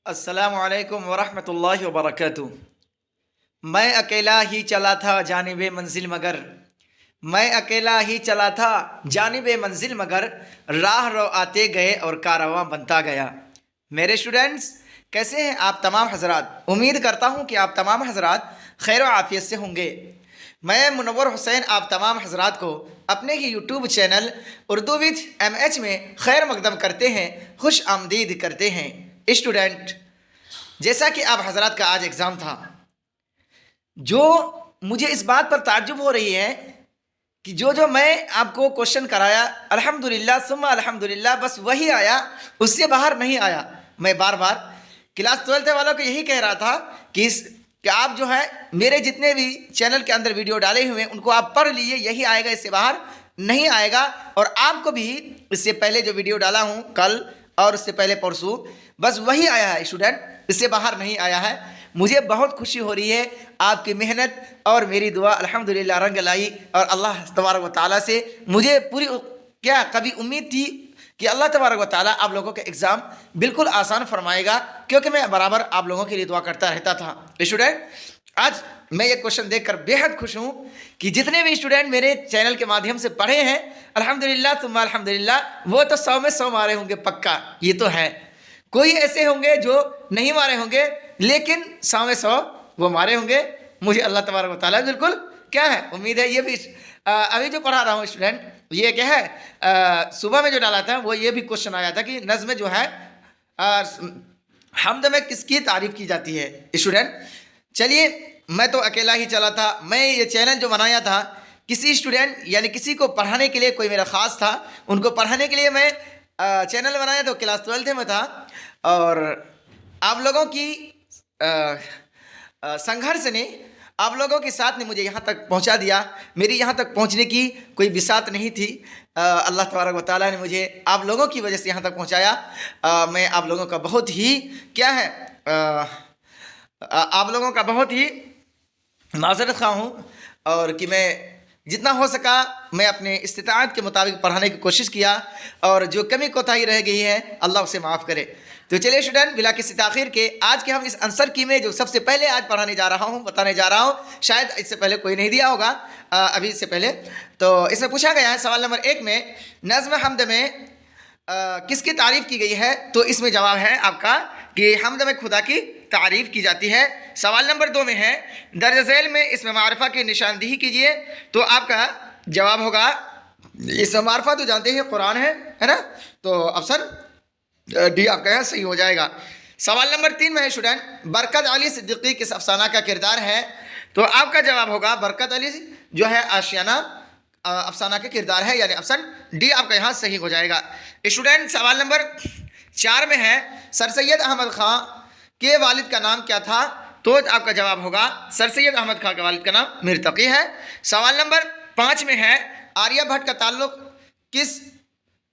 अस्सलामुअलैकुम वरहमतुल्लाहि वबरकातुहू। मैं अकेला ही चला था जानिबे मंजिल मगर, मैं अकेला ही चला था जानिबे मंजिल मगर, राह रो आते गए और कारवां बनता गया। मेरे स्टूडेंट्स, कैसे हैं आप तमाम हजरात? उम्मीद करता हूं कि आप तमाम हजरात खैर आफियत से होंगे। मैं मुनव्वर हुसैन आप तमाम हजरात को अपने ही YouTube channel Urdu with MH में खैर मकदम करते हैं, खुश आमदीद करते हैं। स्टूडेंट, जैसा कि आप हजरात का आज एग्ज़ाम था, जो मुझे इस बात पर ताज्जुब हो रही है कि जो जो मैं आपको क्वेश्चन कराया, अल्हम्दुलिल्लाह सुम्मा अल्हम्दुलिल्लाह, बस वही आया, उससे बाहर नहीं आया। मैं बार बार क्लास 12th वालों को यही कह रहा था कि आप जो है मेरे जितने भी चैनल के अंदर वीडियो डाले हुए हैं उनको आप पढ़ लीजिए, यही आएगा, इससे बाहर नहीं आएगा। और आपको भी इससे पहले जो वीडियो डाला हूँ कल और उससे पहले परसों, बस वही आया है स्टूडेंट, इससे बाहर नहीं आया है। मुझे बहुत खुशी हो रही है, आपकी मेहनत और मेरी दुआ अल्हम्दुलिल्लाह रंग लाई। और अल्लाह तबारक व तआला से मुझे पूरी क्या कभी उम्मीद थी कि अल्लाह तबारक व तआला आप लोगों का एग्ज़ाम बिल्कुल आसान फरमाएगा, क्योंकि मैं बराबर आप लोगों के लिए दुआ करता रहता था। स्टूडेंट, आज मैं ये क्वेश्चन देखकर बेहद खुश हूँ कि जितने भी स्टूडेंट मेरे चैनल के माध्यम से पढ़े हैं, अल्हम्दुलिल्लाह सुम्मा अल्हम्दुलिल्लाह, वो तो 100 में 100 मारे होंगे पक्का, ये तो है। कोई ऐसे होंगे जो नहीं मारे होंगे, लेकिन 100 में 100 वो मारे होंगे। मुझे अल्लाह तबारक व तआला बिल्कुल क्या है उम्मीद है। ये भी अभी जो पढ़ा रहा हूँ स्टूडेंट, ये क्या है, सुबह में जो डाला था वो ये भी क्वेश्चन आया था कि नज़्म जो है हमद में किसकी तारीफ़ की जाती है। स्टूडेंट, चलिए, मैं तो अकेला ही चला था। मैं ये चैनल जो बनाया था किसी स्टूडेंट यानी किसी को पढ़ाने के लिए, कोई मेरा ख़ास था, उनको पढ़ाने के लिए मैं चैनल बनाया, तो क्लास 12th में था। और आप लोगों की संघर्ष ने, आप लोगों के साथ ने मुझे यहाँ तक पहुँचा दिया। मेरी यहाँ तक पहुँचने की कोई बिसात नहीं थी, अल्लाह तबारक व तआला ने मुझे आप लोगों की वजह से यहाँ तक पहुँचाया। मैं आप लोगों का बहुत ही क्या है, आप लोगों का बहुत ही माज़रत ख़्वाह हूँ, और कि मैं जितना हो सका मैं अपने इस्तिताअत के मुताबिक पढ़ाने की कोशिश किया, और जो कमी कोताही रह गई है अल्लाह उसे माफ़ करे। तो चलिए स्टूडेंट, बिला किसी ताख़ीर के आज के हम इस आंसर की में जो सबसे पहले आज पढ़ाने जा रहा हूँ, बताने जा रहा हूँ, शायद इससे पहले कोई नहीं दिया होगा अभी इससे पहले। तो इसमें पूछा गया है सवाल नंबर 1 में, नज़्म हमद में किसकी तारीफ़ की गई है? तो इसमें जवाब है आपका कि हमद में खुदा की तारीफ़ की जाती है। सवाल नंबर 2 में है, दर्ज झैल में इसमें मारिफा की निशानदेही कीजिए। तो आपका जवाब होगा, इसमें मारिफा तो जानते हैं कुरान है ना, तो ऑप्शन डी आपका यहाँ सही हो जाएगा। सवाल नंबर 3 में है स्टूडेंट, बरकत अली सिद्दीकी किस अफसाना का किरदार है? तो आपका जवाब होगा बरकत अली जो है आशियाना अफसाना का किरदार है, यानी ऑप्शन डी आपका यहाँ सही हो जाएगा। स्टूडेंट, सवाल नंबर 4 में है, सर सैयद अहमद खां के वालिद का नाम क्या था? तो आपका जवाब होगा सर सैयद अहमद खां के वालिद का नाम मिर्तकी है। सवाल नंबर 5 में है, आर्यभट्ट का ताल्लुक किस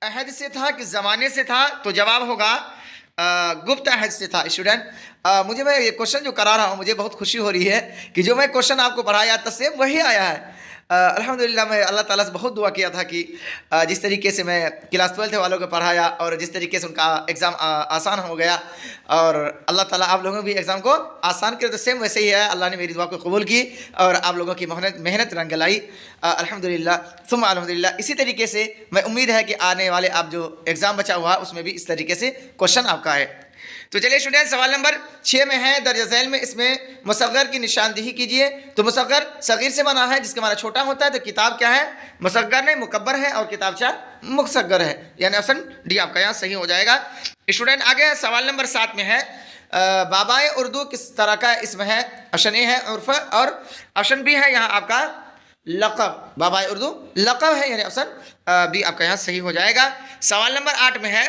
अहद से था, किस ज़माने से था? तो जवाब होगा गुप्त अहद से था। स्टूडेंट, मुझे, मैं ये क्वेश्चन जो करा रहा हूँ, मुझे बहुत खुशी हो रही है कि जो मैं क्वेश्चन आपको पढ़ाया था सेम वही आया है। अल्हम्दुलिल्लाह, मैं अल्लाह ताला से बहुत दुआ किया था कि जिस तरीके से मैं क्लास 12th वालों को पढ़ाया और जिस तरीके से उनका एग्ज़ाम आसान हो गया, और अल्लाह ताला आप लोगों भी एग्ज़ाम को आसान करे, तो सेम वैसे ही है। अल्लाह ने मेरी दुआ को कबूल की और आप लोगों की मेहनत रंग लाई, अल्हम्दुलिल्लाह सुम्मा अल्हम्दुलिल्लाह। इसी तरीके से मैं उम्मीद है कि आने वाले आप जो एग्ज़ाम बचा हुआ उसमें भी इस तरीके से क्वेश्चन आपका है। तो चलिए स्टूडेंट, सवाल नंबर 6 में है, दर्ज झैल में इसमें मुसग्गर की निशानदेही कीजिए। तो मुसग्गर सगीर से बना है, जिसका माना छोटा होता है। तो किताब क्या है? मुसग्गर नहीं मुकब्बर है, और किताबचा मुसग्गर है, यानी ऑप्शन डी आपका यहाँ सही हो जाएगा। स्टूडेंट, आगे सवाल नंबर 7 में है, बाबाए उर्दू किस तरह का इसम है? ऑप्शन ए है उर्फ, और ऑप्शन बी है यहाँ आपका लक़ब। बाबाए उर्दू लक़ब है, यानी ऑप्शन बी आपका यहाँ सही हो जाएगा। सवाल नंबर 8 में है,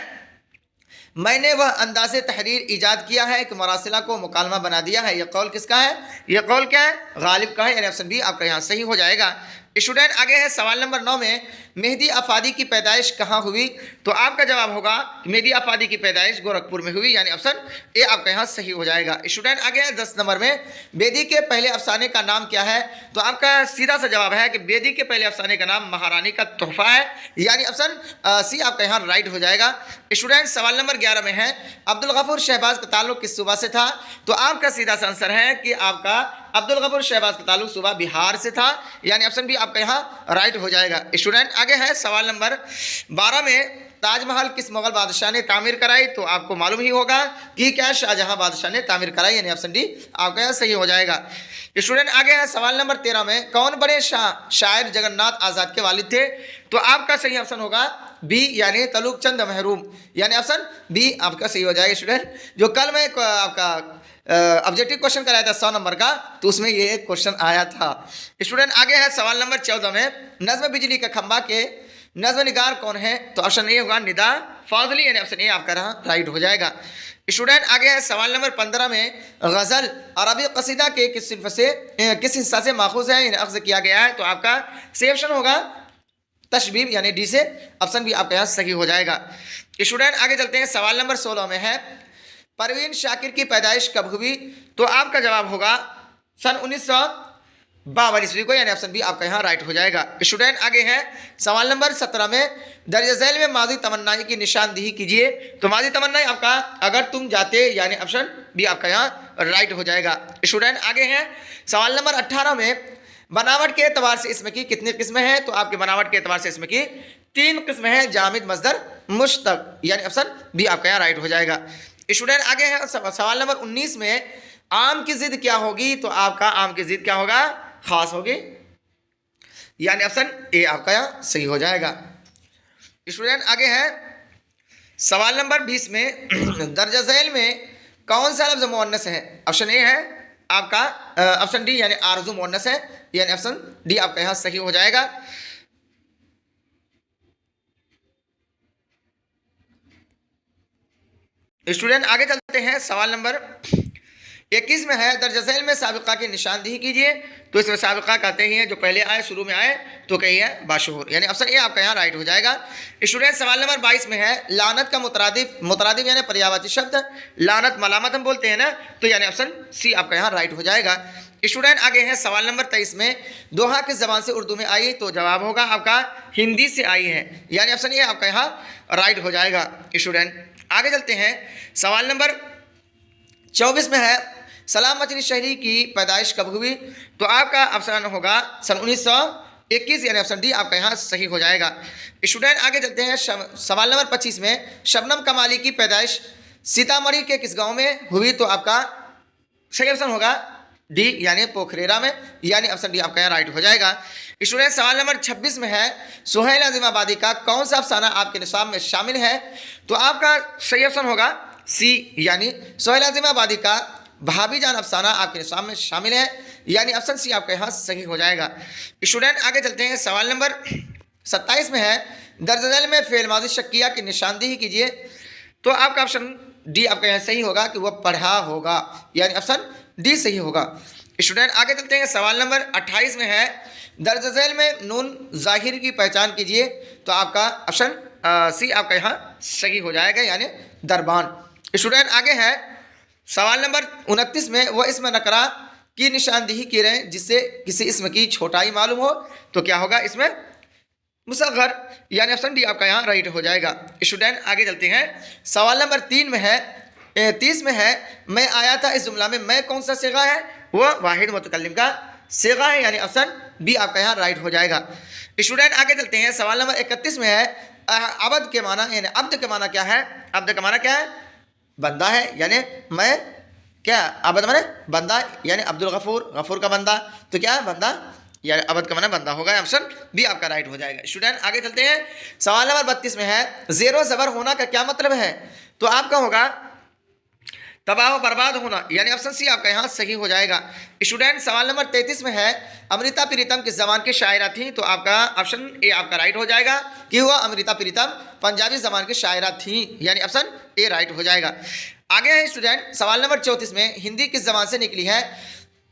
मैंने वह अंदाज़े तहरीर ईजाद किया है कि मरासिला को मुकालमा बना दिया है। यह कौल किसका है? यह कौल क्या है? गालिब का है, यानी ऑप्शन बी आपका यहाँ सही हो जाएगा। स्टूडेंट आगे है सवाल नंबर 9 में, मेहदी अफादी की पैदाइश कहाँ हुई? तो आपका जवाब होगा मेहदी अफादी की पैदाइश गोरखपुर में हुई, यानी ऑप्शन ए आपका यहाँ सही हो जाएगा। स्टूडेंट आगे है 10 नंबर में, बेदी के पहले अफसाने का नाम क्या है? तो आपका सीधा सा जवाब है कि बेदी के पहले अफसाने का नाम महारानी का तोहफा है, यानी ऑप्शन सी आपका यहाँ राइट हो जाएगा। स्टूडेंट सवाल नंबर 11 में है, अब्दुल गफूर शहबाज का ताल्लुक किस सूबा से था? तो आपका सीधा सा आंसर है कि आपका अब्दुल गफूर शहबाज का ताल्लुक सूबा बिहार से था, यानी ऑप्शन भी आपका यहाँ राइट हो जाएगा। स्टूडेंट आगे है सवाल नंबर 12 में, ताजमहल किस मुगल बादशाह ने तामीर कराई? तो आपको मालूम ही होगा कि क्या शाहजहां बादशाह ने तामीर कराई, यानी ऑप्शन डी आपका यहाँ सही हो जाएगा। स्टूडेंट आगे है सवाल नंबर 13 में, कौन बड़े शायर जगन्नाथ आज़ाद के वालिद थे? तो आपका सही ऑप्शन होगा बी, यानी तलुक चंद महरूम, यानी ऑप्शन बी आपका सही हो जाएगा। स्टूडेंट जो कल मैं आपका ऑब्जेक्टिव क्वेश्चन कराया था 100 नंबर का, तो उसमें ये क्वेश्चन आया था। स्टूडेंट आगे है सवाल नंबर 14 में, नज्म बिजली का खंबा के नज्म निगार कौन है? तो ऑप्शन ए होगा निदा फाजली, यानी ऑप्शन ए आपका राइट हो जाएगा। स्टूडेंट आगे है सवाल नंबर 15 में, गज़ल अरबी कसीदा के किस हिस्सा से माखूज है, यानी अख्ज़ किया गया है? तो आपका सही ऑप्शन होगा तशबीब, यानी डी से ऑप्शन भी आपका यहाँ सही हो जाएगा। स्टूडेंट आगे चलते हैं सवाल नंबर 16 में है, परवीन शाकिर की पैदाइश कब हुई? तो आपका जवाब होगा सन 1952 ईस्वी को, यानी ऑप्शन बी आपका यहाँ राइट हो जाएगा। स्टूडेंट आगे है सवाल नंबर 17 में, दर्ज झैल में माजी तमन्नाई की निशानदेही कीजिए। तो माजी तमन्नाई आपका अगर तुम जाते, यानी ऑप्शन बी आपका यहाँ राइट हो जाएगा। स्टूडेंट आगे है सवाल नंबर 18 में, बनावट के एतबार से इसमें की कितनी किस्में हैं? तो आपके बनावट के एतबार से इसमें की 3 किस्में हैं, जामिद मस्दर मुश्तक, यानी ऑप्शन बी आपका यहाँ राइट हो जाएगा। स्टूडेंट आगे है सवाल नंबर 19 में, आम की जिद क्या होगी? तो आपका आम की जिद क्या होगा? खास होगी, यानी ऑप्शन ए आपका यहाँ सही हो जाएगा। स्टूडेंट आगे है सवाल नंबर 20 में, दर्ज झैल में कौन सा लफ्ज मुअन्नस है? ऑप्शन ए है आपका ऑप्शन डी, यानी आरजू मुअन्नस है, यानी ऑप्शन डी आपका यहाँ सही हो जाएगा। स्टूडेंट आगे चलते हैं सवाल नंबर 21 में है, दर्ज झैल में साबिका की निशानदेही कीजिए। तो इसमें साबिका कहते ही हैं जो पहले आए, शुरू में आए, तो कही है बाशहूर, यानी ऑप्शन ए आपका यहाँ राइट हो जाएगा। स्टूडेंट सवाल नंबर 22 में है, लानत का मुतरादिफ यानी पर्यायवाची शब्द, लानत मलामत हम बोलते हैं ना, तो यानी ऑप्शन सी आपका यहाँ राइट हो जाएगा। स्टूडेंट आगे है सवाल नंबर 23 में, दोहा किस जबान से उर्दू में आई? तो जवाब होगा आपका हिंदी से आई है, यानी ऑप्शन ए आपका यहाँ राइट हो जाएगा। स्टूडेंट आगे चलते हैं सवाल नंबर 24 में है, सलाम मचनी शहरी की पैदाइश कब हुई? तो आपका ऑप्शन होगा सन 1921, यानी ऑप्शन डी आपका यहाँ सही हो जाएगा। स्टूडेंट आगे चलते हैं सवाल नंबर 25 में, शबनम कमाली की पैदाइश सीतामढ़ी के किस गांव में हुई? तो आपका सही ऑप्शन होगा डी, यानी पोखरेरा में, यानी ऑप्शन डी आपका यहाँ राइट हो जाएगा। स्टूडेंट सवाल नंबर 26 में है, सुहेल आज़िमाबादी का कौन सा अफसाना आपके निसाब में शामिल है? तो आपका सही ऑप्शन होगा सी, यानी सुहेल आज़िमाबादी का भाभी जान अफसाना आपके निसाब में शामिल है, यानी ऑप्शन सी आपका यहाँ सही हो जाएगा। स्टूडेंट आगे चलते हैं सवाल नंबर 27 में है, दर्ज झैल में फेल माज़ी शक्किया की निशानदेही कीजिए। तो आपका ऑप्शन डी आपका यहाँ सही होगा कि वह पढ़ा होगा, यानी ऑप्शन डी सही होगा। स्टूडेंट आगे चलते हैं सवाल नंबर 28 में है, दर्ज झैल में नून जाहिर की पहचान कीजिए। तो आपका ऑप्शन सी आपका यहाँ सही हो जाएगा, यानी दरबान। स्टूडेंट आगे है सवाल नंबर 29 में, वह इसम नकरा की निशानदेही की रहे जिससे किसी इसम की छोटाई मालूम हो। तो क्या होगा इसमें? मुसग़र, यानी ऑप्शन डी आपका यहाँ राइट हो जाएगा। स्टूडेंट आगे चलते हैं सवाल नंबर 30 में है, मैं आया था इस जुमला में मैं कौन सा सिगा है? वह वाहिद मुतकल्लिम का सिगा है, यानी ऑप्शन बी आपका यहाँ राइट हो जाएगा। स्टूडेंट आगे चलते हैं सवाल नंबर 31 में है, अब्द के माना, यानी अब्द के माना क्या है? अब्द का माना क्या है? बंदा है, यानी मैं क्या अब्द माने बंदा, यानी अब्दुल गफूर, गफूर का बंदा, तो क्या है बंदा, यानी अब्द का माना बंदा होगा, ऑप्शन बी आपका राइट हो जाएगा। स्टूडेंट आगे चलते हैं सवाल नंबर 32 में है, ज़ेरो ज़बर होना का क्या मतलब है? तो आपका होगा तबाह बर्बाद होना, यानी ऑप्शन सी आपका यहाँ सही हो जाएगा। स्टूडेंट सवाल नंबर 33 में है, अमृता प्रीतम किस ज़बान की शायरा थी? तो आपका ऑप्शन ए आपका राइट हो जाएगा कि वह अमृता प्रीतम पंजाबी ज़बान की शायरा थी, यानी ऑप्शन ए राइट हो जाएगा। आगे है स्टूडेंट सवाल नंबर 34 में, हिंदी किस ज़बान से निकली है?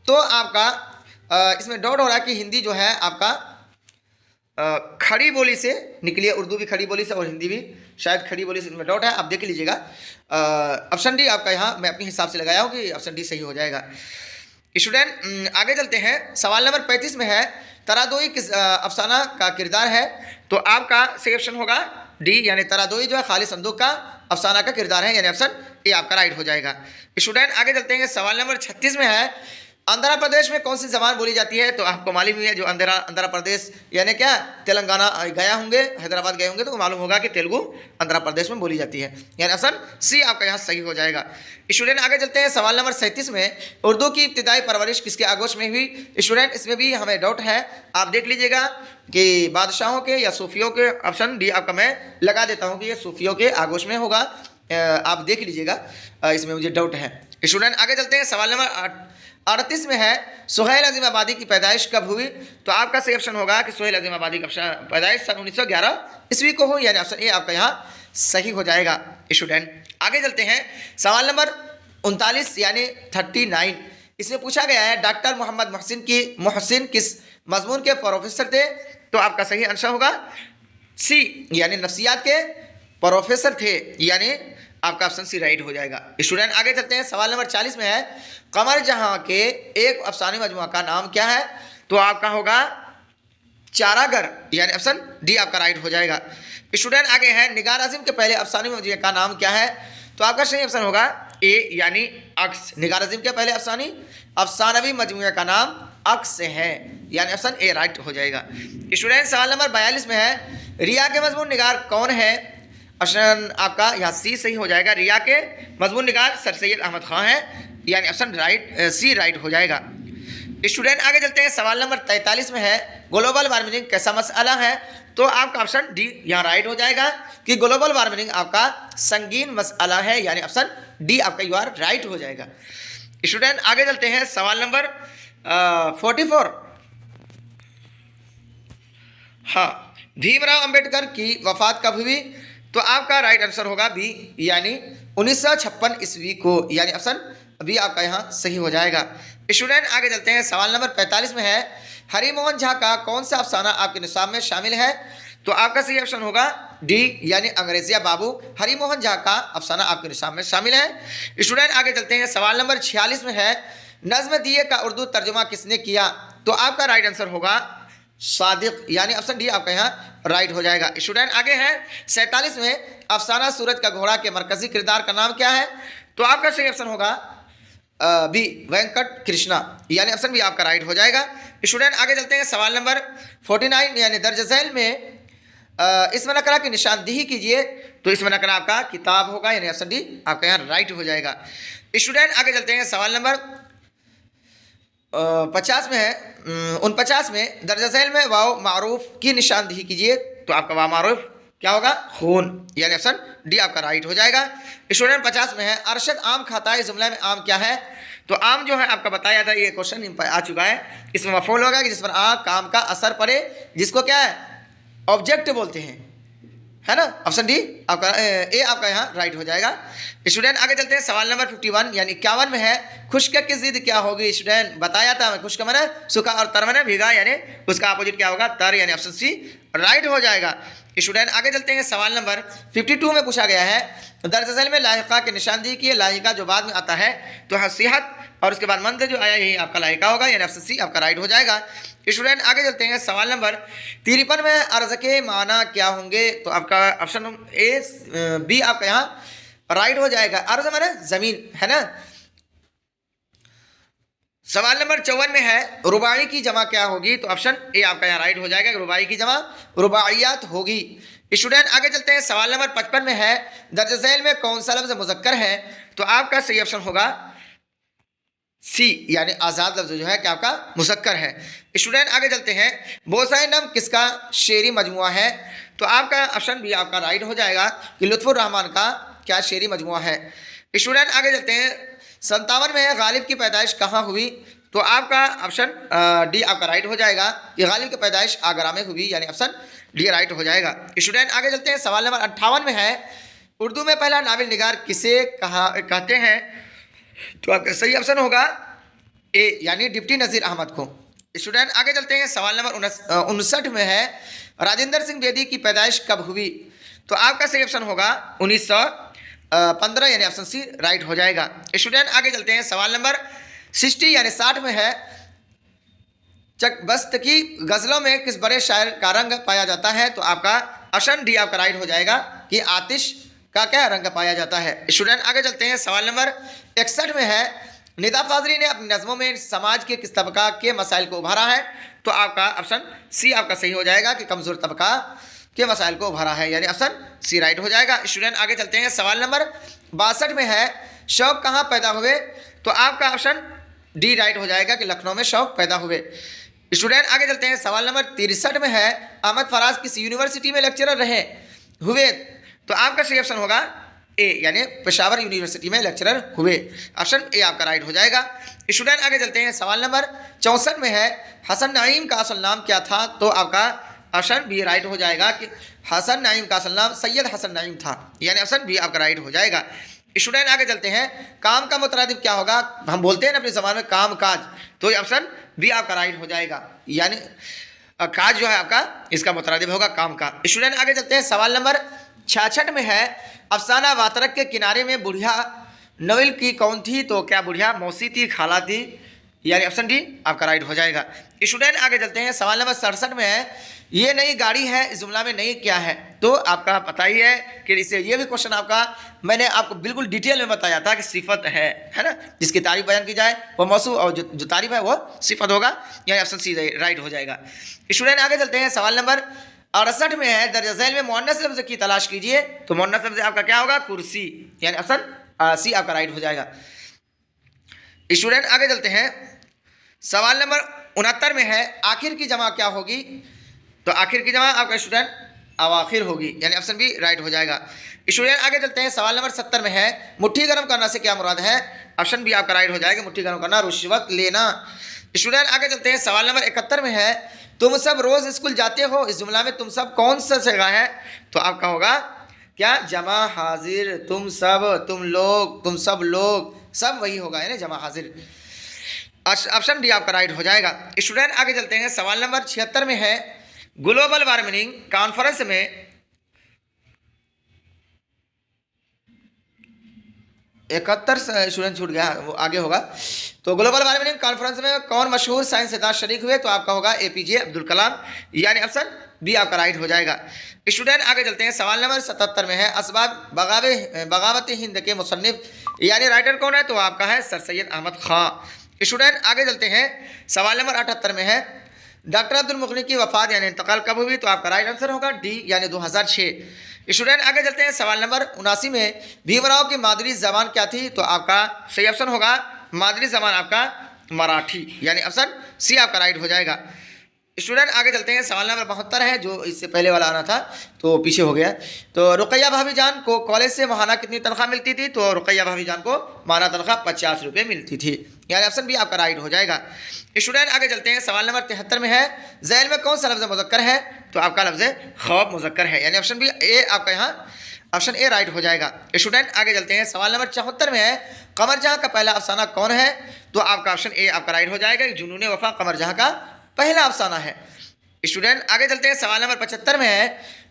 तो आपका इसमें डाउट हो रहा है कि हिंदी जो है आपका खड़ी बोली से निकली है, उर्दू भी खड़ी बोली से और हिंदी भी शायद खड़ी बोली से, इनमें डाउट है, आप देख लीजिएगा। ऑप्शन डी आपका यहाँ मैं अपने हिसाब से लगाया हूँ कि ऑप्शन डी सही हो जाएगा। स्टूडेंट आगे चलते हैं, सवाल नंबर 35 में है तरादोई किस अफसाना का किरदार है? तो आपका सही ऑप्शन होगा डी, यानी तरादोई जो है खालिद संदूक का अफसाना का किरदार है, यानी ऑप्शन ए आपका राइट हो जाएगा। स्टूडेंट आगे चलते हैं, सवाल नंबर 36 में है आंध्र प्रदेश में कौन सी जबान बोली जाती है? तो आपको मालूम ही है, जो आंध्र प्रदेश यानी क्या तेलंगाना गया होंगे, हैदराबाद गए होंगे तो मालूम होगा कि तेलुगु आंध्र प्रदेश में बोली जाती है, यानी ऑप्शन सी आपका यहाँ सही हो जाएगा। स्टूडेंट आगे चलते हैं, सवाल नंबर 37 में उर्दू की इब्तिदाई परवरिश किसके आगोश में हुई? स्टूडेंट इसमें भी हमें डाउट है, आप देख लीजिएगा कि बादशाहों के या सूफियों के। ऑप्शन डी आपका मैं लगा देता हूँ कि ये सूफियों के आगोश में होगा, आप देख लीजिएगा, इसमें मुझे डाउट है। स्टूडेंट आगे चलते हैं, सवाल नंबर 38 में है सुहेल अजीम आबादी की पैदाइश कब हुई? तो आपका सही ऑप्शन होगा कि सुहेल अजीम आबादी की पैदाइश सन 1911 ईस्वी को हुई, यानी ऑप्शन ए आपका यहाँ सही हो जाएगा। स्टूडेंट आगे चलते हैं, सवाल नंबर 39 यानी 39, इसमें पूछा गया है डॉक्टर मोहम्मद मोहसिन किस मजमून के प्रोफेसर थे? तो आपका सही आंसर होगा सी, यानी नफ्सियात के प्रोफेसर थे, यानी आपका ऑप्शन सी राइट हो जाएगा। स्टूडेंट आगे चलते हैं, सवाल नंबर 40 में है कमर जहां के एक अफसानी मजमुआ का नाम क्या है? तो आपका होगा चारागर, यानी ऑप्शन डी आपका राइट हो जाएगा। स्टूडेंट आगे है निगार आज़िम के पहले अफसानी मजमुए का नाम क्या है? तो आपका सही ऑप्शन होगा ए, यानी अक्स। निगार आज़िम के पहले अफसानवी मजमुए का नाम अक्स है, यानी ऑप्शन ए राइट हो जाएगा। स्टूडेंट सवाल नंबर 42 में है रिया के मजमून निगार कौन है? ऑप्शन आपका यहाँ सी सही हो जाएगा, रिया के मजमून निगार सर सैयद अहमद खां है, यानी ऑप्शन सी राइट हो जाएगा। स्टूडेंट आगे चलते हैं, सवाल नंबर 43 में है ग्लोबल वार्मिंग कैसा मसला है? तो आपका ऑप्शन डी यहाँ राइट हो जाएगा कि ग्लोबल वार्मिंग आपका संगीन मसला है, यानी ऑप्शन डी आपका यू आर राइट हो जाएगा। स्टूडेंट आगे चलते हैं, सवाल नंबर 44, हाँ, भीमराव अंबेडकर की वफात कब हुई? तो आपका राइट आंसर होगा बी, यानी 1956 ईस्वी को, यानी ऑप्शन बी आपका यहाँ सही हो जाएगा। स्टूडेंट आगे चलते हैं, सवाल नंबर 45 में है हरिमोहन झा का कौन सा अफसाना आपके निसाब में शामिल है? तो आपका सही ऑप्शन होगा डी, यानी अंग्रेजिया बाबू हरिमोहन झा का अफसाना आपके निसाब में शामिल है। स्टूडेंट आगे चलते हैं, सवाल नंबर 46 में है नज्म दिए का उर्दू तर्जुमा किसने किया? तो आपका राइट आंसर होगा सादिक, यानी ऑप्शन डी आपका यहाँ राइट हो जाएगा। स्टूडेंट आगे है 47 में अफसाना सूरज का घोड़ा के मरकजी किरदार का नाम क्या है? तो आपका सही ऑप्शन होगा बी, वेंकट कृष्णा, यानी ऑप्शन बी आपका राइट हो जाएगा। स्टूडेंट आगे चलते हैं, सवाल नंबर 49 यानी दर्ज झैल में इसमें नकरा की निशानदेही कीजिए। तो इसमें नकरा आपका किताब होगा, यानी ऑप्शन डी आपका यहाँ राइट हो जाएगा। स्टूडेंट आगे चलते हैं, सवाल नंबर 50 में है 49 में दर्ज झैल में वाव मारूफ की निशानदेही कीजिए। तो आपका वाव मारूफ क्या होगा? खून, यानी ऑप्शन डी आपका राइट हो जाएगा। स्टूडेंट 50 में है अरशद आम खाता है, इस जुमले में आम क्या है? तो आम जो है आपका बताया था, ये क्वेश्चन आ चुका है, इसमें मफूल होगा कि जिस पर काम का असर पड़े, जिसको क्या है ऑब्जेक्ट बोलते हैं, है ना, ऑप्शन डी आपका ए आपका यहाँ राइट हो जाएगा। स्टूडेंट आगे चलते हैं, सवाल नंबर 51 यानी 51 में है खुश्क की जिद क्या होगी? स्टूडेंट बताया था मैं, खुश्क माने सूखा और तर माने भीगा, यानी उसका अपोजिट क्या होगा? तर, यानी ऑप्शन सी राइट हो जाएगा। स्टूडेंट आगे चलते हैं, सवाल नंबर 52 में पूछा गया है दर्ज झैल में लाहिका की निशानदेही की है। लाहिका जो बाद में आता है तो हसीहत और उसके बाद मंद जो आया यही आपका लाहिका होगा, यानी ऑप्शन सी आपका राइट हो जाएगा। स्टूडेंट आगे चलते हैं, सवाल नंबर 53 में अर्ज के माना क्या होंगे? तो आपका ऑप्शन ए बी आपका यहाँ राइट हो जाएगा, अर्ज माने जमीन, है ना। सवाल नंबर 54 में है रुबाई की जमा क्या होगी? तो ऑप्शन ए आपका यहाँ राइट हो जाएगा, रुबाई की जमा रुबाइयात होगी। स्टूडेंट आगे चलते हैं, सवाल नंबर 55 में है दर्ज झैल में कौन सा लफ्ज मुजक्कर है? तो आपका सही ऑप्शन होगा सी, यानी आज़ाद लफ्ज जो है क्या आपका मुजक्कर है। स्टूडेंट आगे चलते हैं, बोसाए नम किसका शेरी मजमुआ है? तो आपका ऑप्शन बी आपका राइट हो जाएगा कि लुत्फुर रहमान का क्या शेरी मजमुआ है। स्टूडेंट आगे चलते हैं, 57 में है गालिब की पैदाइश कहाँ हुई? तो आपका ऑप्शन डी आपका राइट हो जाएगा कि गालिब की पैदाइश आगरा में हुई, यानी ऑप्शन डी राइट हो जाएगा। स्टूडेंट आगे चलते हैं, सवाल नंबर 58 में है उर्दू में पहला नावल निगार किसे कहते हैं? तो आपका सही ऑप्शन होगा ए, यानी डिप्टी नज़ीर अहमद को। स्टूडेंट आगे चलते हैं, सवाल नंबर 59 में है, राजेंद्र सिंह बेदी की पैदाइश कब हुई? तो आपका सही ऑप्शन होगा 1915, यानी ऑप्शन सी राइट हो जाएगा। स्टूडेंट आगे चलते हैं, सवाल नंबर 60 यानी 60 में है, चकबस्त की गज़लों में किस बड़े शायर का रंग पाया जाता है? तो आपका ऑप्शन डी आपका राइट हो जाएगा कि आतिश का क्या रंग पाया जाता है। स्टूडेंट आगे चलते हैं, सवाल नंबर 61 में है, निदा फाजली ने अपनी नज़मों में समाज के किस तबका के मसाइल को उभारा है? तो आपका ऑप्शन सी आपका सही हो जाएगा कि कमज़ोर तबका के मसाइल को उभारा है, यानी ऑप्शन सी राइट हो जाएगा। स्टूडेंट आगे चलते हैं, सवाल नंबर 62 में है, शौक कहाँ पैदा हुए? तो आपका ऑप्शन डी राइट हो जाएगा कि लखनऊ में शौक पैदा हुए। स्टूडेंट आगे चलते हैं, सवाल नंबर 63 में है, अहमद फराज किस यूनिवर्सिटी में लेक्चरर रहे हुए? तो आपका सही ऑप्शन होगा ए, यानी पेशावर यूनिवर्सिटी में लेक्चरर हुए। ऑप्शन ए आपका राइट हो जाएगा। स्टूडेंट आगे चलते हैं, सवाल नंबर 64 में है, हसन नईम का असल नाम क्या था? तो आपका ऑप्शन बी राइट हो जाएगा कि हसन नईम का असल नाम सैयद हसन नईम था, यानी ऑप्शन बी आपका राइट हो जाएगा। स्टूडेंट आगे चलते हैं, काम का मुतरादिफ क्या होगा? हम बोलते हैं ना अपनी ज़बान में काम काज, तो ऑप्शन बी आपका राइट हो जाएगा, यानी काज जो है आपका इसका मुतरादिफ होगा काम का। स्टूडेंट आगे चलते हैं, सवाल नंबर 66 में है, अफसाना वातरक के किनारे में बुढ़िया नवल की कौन थी? तो क्या बुढ़िया मौसी थी, खाला थी, यानी ऑप्शन डी आपका राइट हो जाएगा। स्टूडेंट आगे चलते हैं, सवाल नंबर 67 में है, ये नई गाड़ी है, इस जुमला में नई क्या है? तो आपका पता ही है कि इससे ये भी क्वेश्चन आपका मैंने आपको बिल्कुल डिटेल में बताया था कि सिफत है ना, जिसकी तारीफ बयान की जाए वो मौसूफ और जो तारीफ है वो सिफत होगा, यानी ऑप्शन सी राइट हो जाएगा। स्टूडेंट आगे चलते हैं, सवाल नंबर 68 में है, दर्ज झैल में मुअन्नस लफ्ज़ की तलाश कीजिए। तो मुअन्नस लफ्ज़ आपका क्या होगा? कुर्सी, यानी ऑप्शन सी आपका राइट हो जाएगा। स्टूडेंट आगे चलते हैं, सवाल नंबर 69 में है, आखिर की जमा क्या होगी? तो आखिर की जमा आपका स्टूडेंट अवाखिर होगी, यानी ऑप्शन बी राइट हो जाएगा। स्टूडेंट आगे चलते हैं, सवाल नंबर 70 में है, मुट्ठी गर्म करना से क्या मुराद है? ऑप्शन बी आपका राइट हो जाएगा, मुट्ठी गर्म करना, रुश्वत लेना। स्टूडेंट आगे चलते हैं, सवाल नंबर 71 में है, तुम सब रोज़ स्कूल जाते हो, इस जुमला में तुम सब कौन सा जगह है? तो आपका होगा क्या? जमा हाजिर, तुम सब, तुम लोग, तुम सब लोग, सब वही होगा, यानी जमा हाजिर। ऑप्शन डी आपका राइट हो जाएगा। स्टूडेंट आगे चलते हैं, सवाल नंबर 76 में है, ग्लोबल वार्मिंग कॉन्फ्रेंस में 71 स्टूडेंट छूट गया, वो आगे होगा। तो ग्लोबल वार्मिंग कॉन्फ्रेंस में कौन मशहूर साइंसदान शरीक हुए? तो आपका होगा एपीजे अब्दुल कलाम, यानी ऑप्शन बी आपका राइट हो जाएगा। स्टूडेंट आगे चलते हैं, सवाल नंबर 77 में है, असबाब बगावत हिंद के मुसन्निफ यानी राइटर कौन है? तो आपका है सर सैयद अहमद खां। स्टूडेंट आगे चलते हैं, सवाल नंबर 78 में है, डॉक्टर अब्दुल मुगनी की वफात यानी इंतकाल कब हुई? तो आपका राइट आंसर होगा डी, यानी 2006। स्टूडेंट आगे चलते हैं, सवाल नंबर 79 में, भीमराव की मादरी जबान क्या थी? तो आपका सही ऑप्शन होगा मादरी जबान आपका मराठी, यानी ऑप्शन सी आपका राइट हो जाएगा। स्टूडेंट आगे चलते हैं, सवाल नंबर 72 है, जो इससे पहले वाला आना था तो पीछे हो गया। तो रुकैया भाभी जान को कॉलेज से माहाना कितनी तनख्वाह मिलती थी? तो रुकैया भाभी जान को माहाना तनख्वाह 50 रुपये मिलती थी, यानी ऑप्शन बी आपका राइट हो जाएगा। स्टूडेंट आगे चलते हैं, सवाल नंबर 73 में है, झैल में कौन सा लफ्ज़ मुज़क्कर है? तो आपका लफ्ज़ खौफ मुज़क्कर है, यानी ऑप्शन बी ए आपका यहाँ ऑप्शन ए राइट हो जाएगा। स्टूडेंट आगे चलते हैं, सवाल नंबर 74 में है, कमर जहाँ का पहला अफसाना कौन है? तो आपका ऑप्शन ए आपका राइट हो जाएगा, जुनून वफा कमर जहाँ का पहला अफसाना है। स्टूडेंट आगे चलते हैं, सवाल नंबर 75 में है,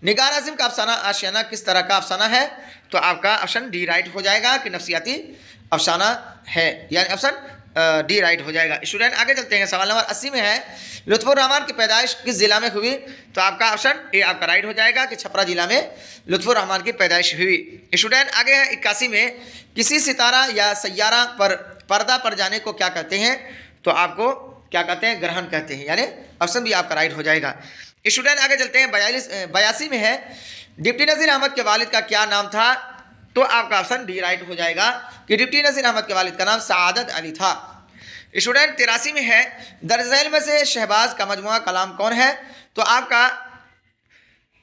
निगार आज़िम का अफसाना आशियाना किस तरह का अफसाना है? तो आपका ऑप्शन डी राइट हो जाएगा कि नफ्सियाती अफसाना है, यानी ऑप्शन डी राइट हो जाएगा। स्टूडेंट आगे चलते हैं, सवाल नंबर 80 में है, लुत्फुर रहमान की पैदाइश किस जिला में हुई? तो आपका ऑप्शन ए आपका राइट हो जाएगा कि छपरा जिला में लुत्फुर रहमान की पैदाइश हुई। स्टूडेंट आगे है 81 में, किसी सितारा या सैयारा पर पर्दा पड़ जाने को क्या कहते हैं? तो आपको क्या कहते हैं? ग्रहण कहते हैं, यानी ऑप्शन बी आपका राइट हो जाएगा। स्टूडेंट आगे चलते हैं, 82 में है, डिप्टी नज़ीर अहमद के वालिद का क्या नाम था? तो आपका ऑप्शन डी राइट हो जाएगा कि डिप्टी नज़ीर अहमद के वालिद का नाम सआदत अली था। स्टूडेंट 83 में है, दर्ज झैल में से शहबाज का मजमुआ कलाम कौन है? तो आपका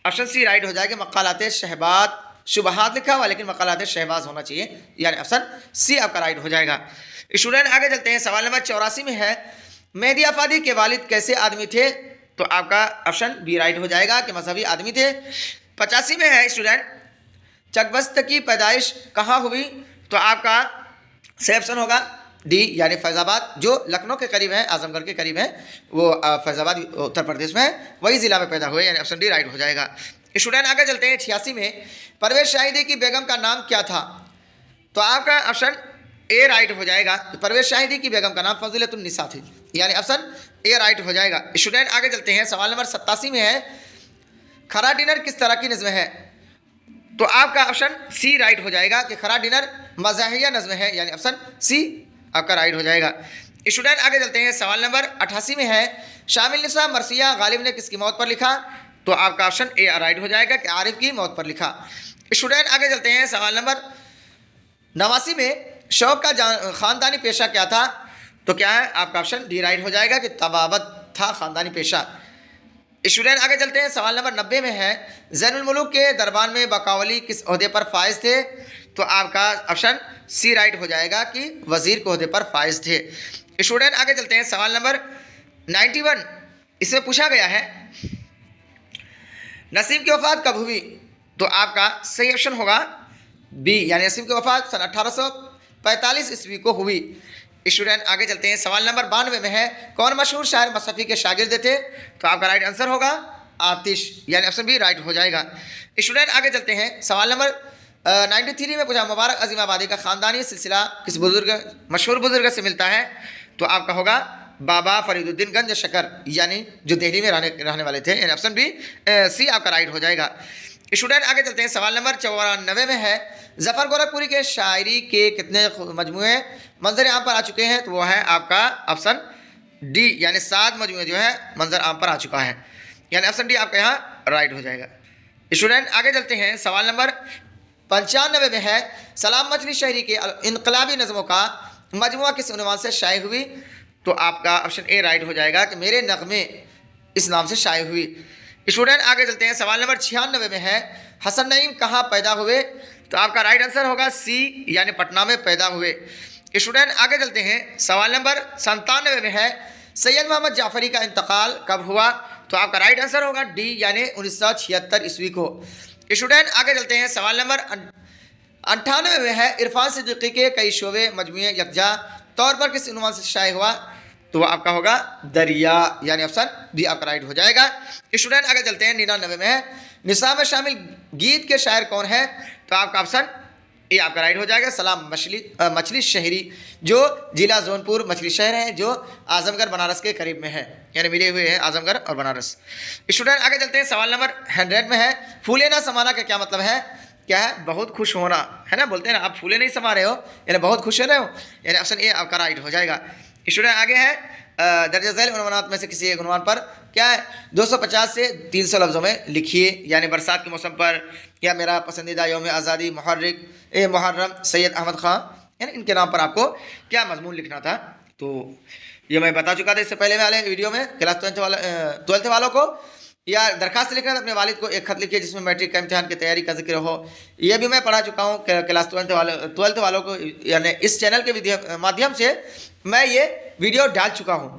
ऑप्शन सी राइट हो जाएगा, मक़ालात शहबाज, शुबहात लिखा हुआ लेकिन मक़ालात शहबाज होना चाहिए, यानी ऑप्शन सी आपका राइट हो जाएगा। स्टूडेंट आगे चलते हैं, सवाल नंबर 84 में है, मेहदी आफादी के वालिद कैसे आदमी थे? तो आपका ऑप्शन बी राइट हो जाएगा कि मजहबी आदमी थे। 85 में है, स्टूडेंट चकबस्त की पैदाइश कहाँ हुई? तो आपका सही ऑप्शन होगा डी यानी फैज़ाबाद, जो लखनऊ के करीब है, आजमगढ़ के करीब है, वो फैज़ाबाद उत्तर प्रदेश में है, वही ज़िला में पैदा हुए, यानी ऑप्शन डी राइट हो जाएगा। स्टूडेंट आगे चलते हैं। 86 में परवेज शाहिदी की बेगम का नाम क्या था? तो आपका ऑप्शन ए राइट हो जाएगा। परवेज शाहिदी की बेगम का नाम फजीलतुन्निसा थी, यानी ऑप्शन ए राइट हो जाएगा। स्टूडेंट आगे चलते हैं। सवाल नंबर 87 में है खरा डिनर किस तरह की नज़्म है? तो आपका ऑप्शन सी राइट हो जाएगा कि खरा डिनर मज़ाहिया नज़्म है, यानी ऑप्शन सी आपका राइट हो जाएगा। स्टूडेंट आगे चलते हैं। सवाल नंबर 88 में है शामिल निसा मरसिया गालिब ने किसकी मौत पर लिखा? तो आपका ऑप्शन ए राइट हो जाएगा कि आरिफ की मौत पर लिखा। स्टूडेंट आगे चलते हैं। सवाल नंबर 89 में शौक का ख़ानदानी पेशा क्या था? तो क्या है आपका ऑप्शन डी राइट हो जाएगा कि तबावत था ख़ानदानी पेशा। स्टूडेंट आगे चलते हैं। सवाल नंबर 90 में है ज़ैनुल मुल्क के दरबार में बकावली किस ओहदे पर फाइज थे? तो आपका ऑप्शन सी राइट हो जाएगा कि वज़ीर के ओहदे पर फाइज थे। स्टूडेंट आगे चलते हैं। सवाल नंबर 91 इसमें पूछा गया है नसीब की वफ़ात कब हुई? तो आपका सही ऑप्शन होगा बी, यानी नसीब की वफ़ात सन 1845 ईस्वी को हुई। स्टूडेंट आगे चलते हैं। सवाल नंबर 92 में है कौन मशहूर शायर मसफ़ी के शागिर्द थे? तो आपका राइट आंसर होगा आतिश, यानी ऑप्शन बी राइट हो जाएगा। स्टूडेंट आगे चलते हैं। सवाल नंबर 93 में पूछा मुबारक अज़ीमाबादी का ख़ानदानी सिलसिला किस बुजुर्ग मशहूर बुजुर्ग से मिलता है? तो आपका होगा बाबा फरीदुद्दीन गंज शकर, यानी जो दिल्ली में रहने वाले थे, यानी ऑप्शन बी सी आपका राइट हो जाएगा। स्टूडेंट आगे चलते हैं। सवाल नंबर 94 में है ज़फ़र गोरखपुरी के शायरी के कितने मजमूए मंजर आम पर आ चुके हैं? तो वो है आपका ऑप्शन डी, यानी 7 मजमूए जो है मंजर आम पर आ चुका है, यानी ऑप्शन डी आपका यहाँ राइट हो जाएगा। स्टूडेंट आगे चलते हैं। सवाल नंबर 95 में है सलाम मछली शहरी के इनकलाबी नज़मों का मजमुआ किस उन्वान से शाये हुई? तो आपका ऑप्शन ए राइट हो जाएगा कि मेरे नगमे इस नाम से शाये हुई। स्टूडेंट आगे चलते हैं। सवाल नंबर 96 में है हसन नईम कहाँ पैदा हुए? तो आपका राइट आंसर होगा सी, यानी पटना में पैदा हुए। स्टूडेंट आगे चलते हैं। सवाल नंबर 97 में है सैयद मोहम्मद जाफरी का इंतकाल कब हुआ? तो आपका राइट आंसर होगा डी, यानी 1976 ईस्वी को। स्टूडेंट आगे चलते हैं। सवाल नंबर 98 में है इरफान सिद्दीकी के कई शोबे मजमूए यकजा तौर पर किस उन्वान से शाये हुआ? तो वो आपका होगा दरिया, यानी ऑप्शन डी आपका राइट हो जाएगा। स्टूडेंट आगे चलते हैं। 99 में है निसाब में शामिल गीत के शायर कौन है? तो आपका ऑप्शन ए आपका राइट हो जाएगा सलाम मछली शहरी, जो जिला जौनपुर मछली शहर है, जो आजमगढ़ बनारस के करीब में है, यानी मिले हुए हैं आजमगढ़ और बनारस। स्टूडेंट आगे चलते हैं। सवाल नंबर 100 में है फूले ना समाना का क्या मतलब है? क्या है? बहुत खुश होना, है ना, बोलते हैं ना आप फूले नहीं समा रहे हो, यानी बहुत खुश हो रहे हो, यानी ऑप्शन ए आपका राइट हो जाएगा। स्टूडेंट आगे है दर्ज झैल उन्वानात में से किसी एक उन्वान पर क्या है 250 से 300 लफ्ज़ों में लिखिए, यानी बरसात के मौसम पर, या मेरा पसंदीदा यौम आज़ादी, मुहर्रम, सैयद अहमद ख़ान, यानी इनके नाम पर आपको क्या मजमून लिखना था। तो ये मैं बता चुका था इससे पहले वाले वीडियो में। क्लास 12th वालों को या दरखास्त लिखना, अपने वालिद को एक खत लिखिए जिसमें मैट्रिक का इम्तिहान की तैयारी का जिक्र हो। ये भी मैं पढ़ा चुका हूँ क्लास 12th वालों को, यानी इस चैनल के माध्यम से मैं ये वीडियो डाल चुका हूँ।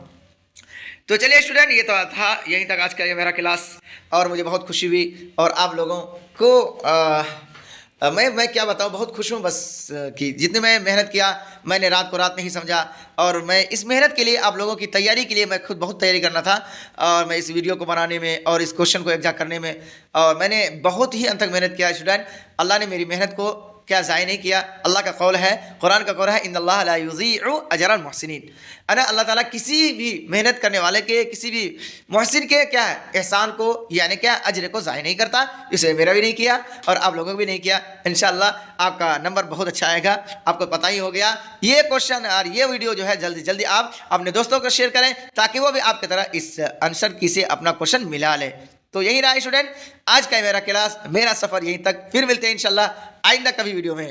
तो चलिए स्टूडेंट, ये तो था यहीं तक आज का मेरा क्लास, और मुझे बहुत खुशी हुई, और आप लोगों को मैं क्या बताऊँ, बहुत खुश हूँ बस कि जितनी मैं मेहनत किया, मैंने रात को रात नहीं समझा, और मैं इस मेहनत के लिए, आप लोगों की तैयारी के लिए मैं खुद बहुत तैयारी करना था, और मैं इस वीडियो को बनाने में और इस क्वेश्चन को एग्जैक्ट करने में, और मैंने बहुत ही अंत तक मेहनत किया। स्टूडेंट, अल्लाह ने मेरी मेहनत को क्या ज़ाय नहीं किया। अल्लाह का कौल है, कुरान का कौल है, इन्नल्लाह ला युज़ीउ अजरल मुहसिनीन, है ना। अल्लाह ताला किसी भी मेहनत करने वाले के, किसी भी मुहसिन के क्या है एहसान को, यानी क्या अजर को ज़ाय नहीं करता। इसे मेरा भी नहीं किया और आप लोगों को भी नहीं किया। इंशाअल्लाह आपका नंबर बहुत अच्छा आएगा, आपको पता ही हो गया। ये क्वेश्चन और ये वीडियो जो है जल्दी जल्दी आप अपने दोस्तों को शेयर करें, ताकि वो भी आपकी तरह इस आंसर की से अपना क्वेश्चन मिला ले। तो यही रहा स्टूडेंट आज का मेरा क्लास, मेरा सफ़र यहीं तक। फिर मिलते हैं इंशाल्लाह आइंदा कभी वीडियो में।